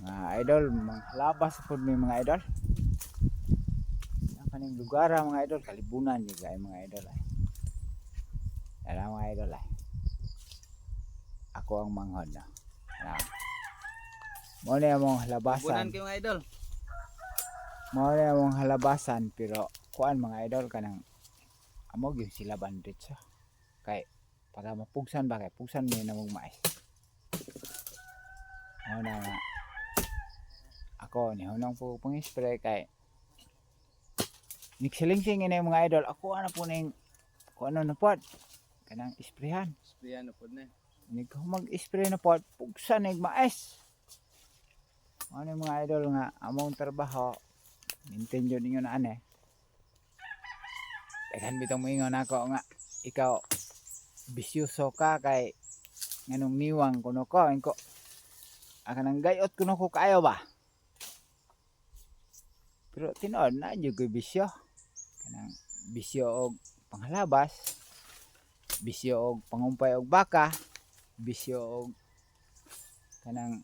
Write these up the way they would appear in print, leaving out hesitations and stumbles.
Mga idol, mga labas po ni mga idol. Ang kaning lugar mga idol, kalibunan juga mga idol ay. Alam mga idol ay. Ako ang manghod na. Mo na among halabasan. Bunan kayo mga idol. Mo na among halabasan pero kuan mga idol kanang amo gyud sila bandit sa. Kay para mapugsan ba kay pugsan ni namong mais. Mo na nga. Ako ni hunong po pang-spray kay niksilingsing ini mga idol. Ako ana po ning kung ano na pod kanang isprehan. Sprayan na po na. Nig mag-spray na pod pugsan nig mais. Ano mga idol nga among trabaho maintain yun ninyo na ane. Daghan bitong moingon ako nga ikaw bisyoso ka kay nganong niwang kuno ko engko aka nang gayot kuno ko kayo ba. Pero tinuod na jud ko bisyo. Kanang bisyo og panghalabas, bisyo og pangumpay og baka, bisyo og kanang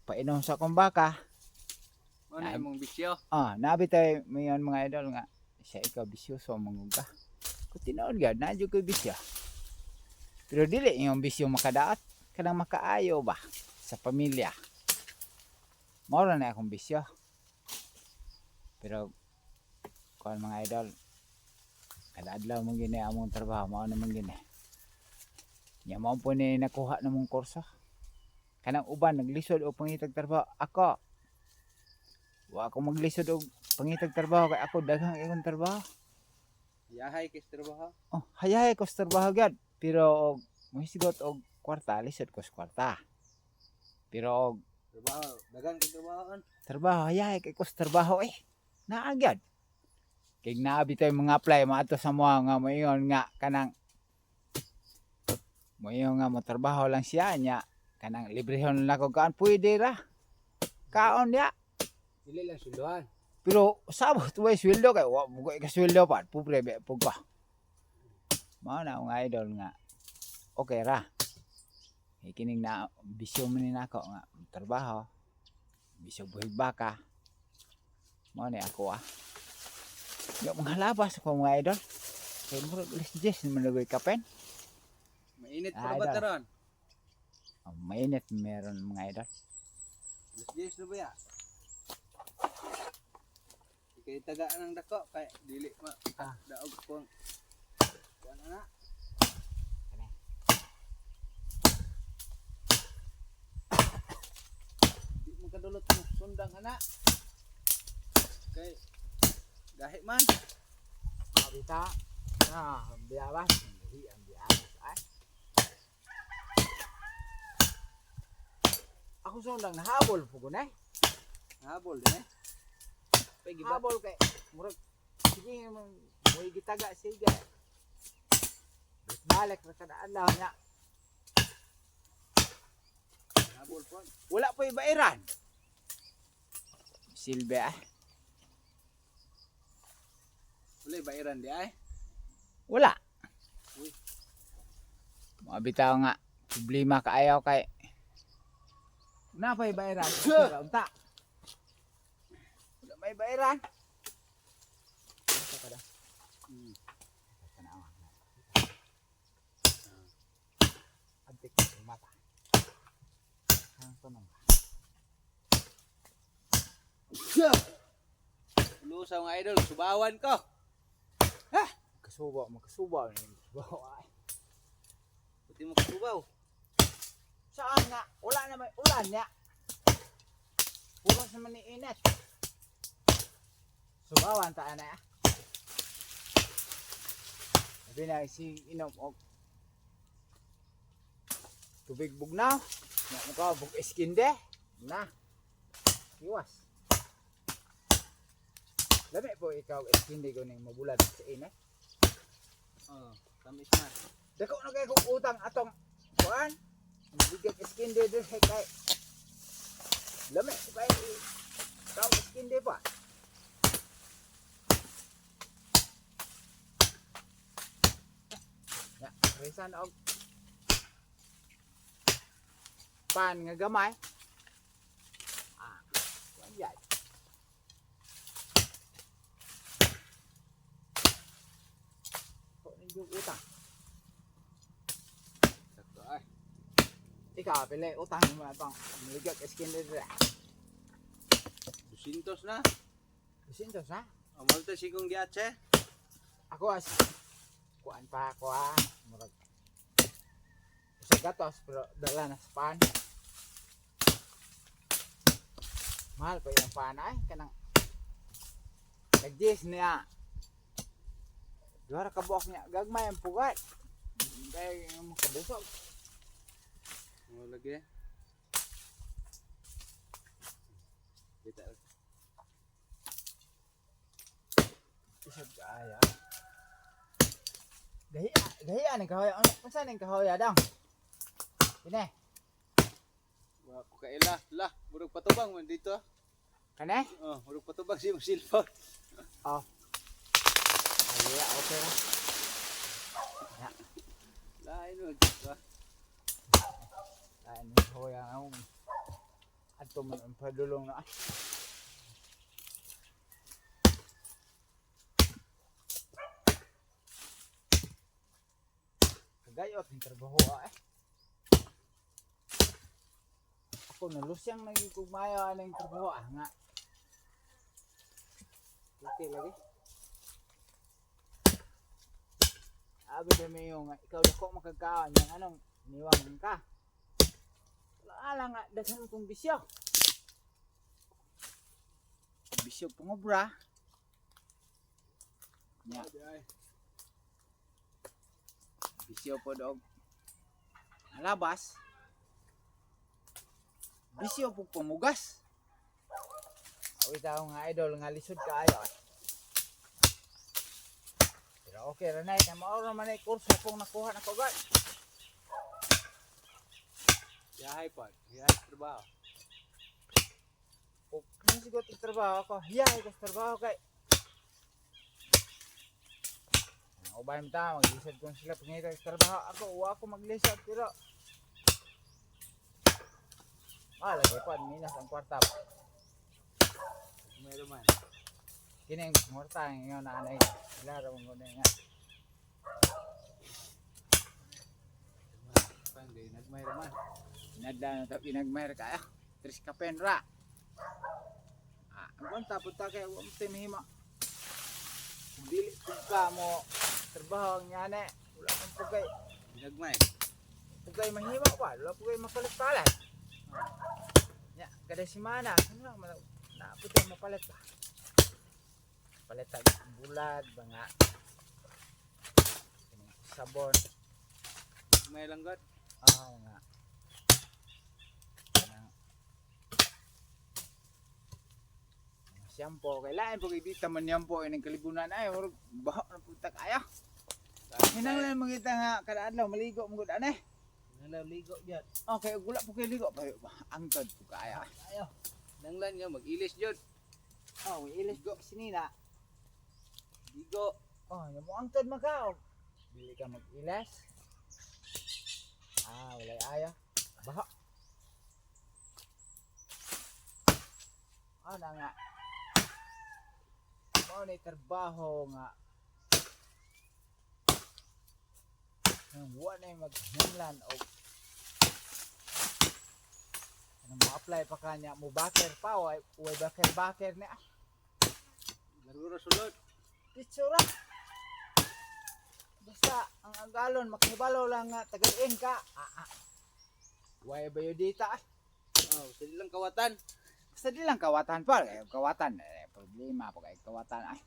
painom sa akong baka. Ano imong bisyo? Nabi tayo mayon mga idol nga siya ikaw bisyoso manguga. Kung tinuod gad na jud ko bisyo. Pero dili yung bisyo makadaot kanang makaayo ba sa pamilya. Mao na akong bisyo. Pero kuan mga idol kada adlaw mong gini among trabaho mao na mong gini. Nya mao po ni nakuha na mong kurso. Kanang uban naglisod og pangitag trabaho ako. Wa ako maglisod og pangitag trabaho kay ako daghang akong trabaho. Yahay kay trabaho. Hayay ko sa trabaho gad. Pero mohisigot og kwarta, lisod ko sa kwarta. Pero og Trabaho, daghang kay trabahoan. trabaho hayay kay ko sa trabaho naa gyud. Kay naabi tayo mga apply maato sa mga nga moingon nga kanang moingon nga mo trabaho lang siya nya kanang librehon lang ko kaan pwede ra. Kaon ya. Dili lang sulduhan. Pero sabot way sweldo kay wa mo ka sweldo pa pobre be pug ko. Mao na ang idol nga okay ra. Kining na bisyo man ni nako nga trabaho. Bisyo buhig baka. Mao ni ako Yung mga labas ko mga idol. Kay murag alas 10 man nagoy kapen. Mainit pa ba taron? Mainit meron mga idol. Alas 10 na ba ya? Kay taga nang dako kay dili ma daog pong kuan ana. Di mo kadulot mo sundang ana. Kay gahi man. Mabita. Biyawas. Hindi ang biyawas ay. Ako sundang nahabol po ko na Habol din eh. Pagiba. Habol kay murag sige mo gitaga sige. Balik ra kada adlaw nya. Habol po. Wala pa ibairan. Silbe Wala bayaran di ay. Wala. Uy. Mabitaw nga problema kaayaw kay napay bayaran unta. Wala may bayaran. Asa kada? Tanawa. Antik ang mata. Ang tanong. Lusaw nga idol, subawan ko. Magkasubaw ni subaw ay. Pati mo kasubaw. Saan nga? Wala na may ulan niya. Puros naman ni init. Subawan ta na. Sabi na si inom og tubig bugnaw. Na mukha bug iskinde. Na. Iwas. Lami po ikaw iskinde ko ning mabulan sa init. Tamis na. Dako na kay kung utang atong kuan. Bigyan iskinde din kay lami kay ikaw iskinde pa. Ya, resan og pan nga gamay. yung utang. Sakto ay. Ikaw, pili, utang mo na itong maligag skin dito. 200 na. Sintos ha? Amal to sigong diatse. Ako as, kuan pa ako ha. Murag. Sa gatos, pero dala na sa pan. Mahal pa yung pan ay, kanang nag-jis niya. Duhara ka buwak niya, gagmay ang pugat. Kaya yung makabusog. Mo lagi. Kita. Isag kaya. Gahiya ning kahoy. Ano unsa ning kahoy dang? Kini. Wa ko kaila. Lah, murag patubang man dito. Kani? Oh, murag patubang si silver. Oh. Ay, okay ra. Ya. Lain mo. Ay, ni kahoy ang adto man ang padulong na. Gayot ng trabaho eh. Ako nalusyang naging kugmayo ng trabaho nga. Okay lagi. Abi na may yung ikaw dako makagkaon yung anong niwang ka. Wala nga daghan kong bisyo. Bisyo pangobra. Nya. Bisyo po dog labas, bisyo po pamugas. Awi tao nga idol nga lisod kaayo. Pero okay ra nay, maoro man ay kurso pong nakuha na ko guys. Yahay pa. Yahay trabaho. O kung sigot ang trabaho ko, hiyay ko sa trabaho kay ubay mo ta, maglisod kung sila pangita sa trabaho. Ako maglisod pero lagi pa, minas ang kwarta. Meron man. Kini ang kwarta ngayon na anay. Laro mo na nga. Pangay nagmayro man. Inadla na ito, pinagmayar kaya. Tris ka penra. Ang kwarta, punta kayo, huwag mo tinihima. Dili kung ka mo trabaho ang yan eh. Wala kang pagay. Nagmay. Pagay mahima pa. Wala pagay mapalit-palit. Ya, kada semana. Ano lang, naapot yung mapalit pa. Palit ang bulad, mga sabon. May langgat. Nga. Shampoo, kailangan po kaya man yan po yung kalibunan ay baho na punta kaya. Hinanglan magita nga kada adlaw maligo mo gud aneh. Nalaligo diyan. Okay, gula po kayo ligo pa angkod po kaya. Ayo. Nanglan nga mag-ilis jud. Oh, ilis go sinina. Ligo. Oh, yung mo angkod magao. Bili ka mag-ilas. Walay ayo. Baho. Na nga. Mao ni trabaho nga. Wa na maghinlan og mo apply pa kanya mo backer pa way backer na Laruro sulod. itsura basta ang agalon makahibalo lang nga tagalin ka way bayodita Oh, sa ilang kawatan. basta di lang kawatan pa kawatan problema pa kay kawatan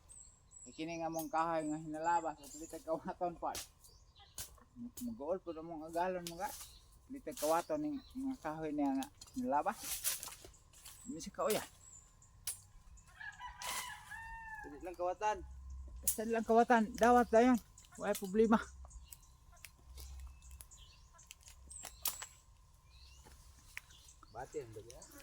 kini nga mong kahoy nga hinalabas litag kawaton pa mag-goal po mong agalon mo ga litag kawaton ning mga kahoy niya nga hinalabas hindi siya kauya Sa ilang kawatan. basta di lang kawatan dawat dayon way problema Bati ang dali.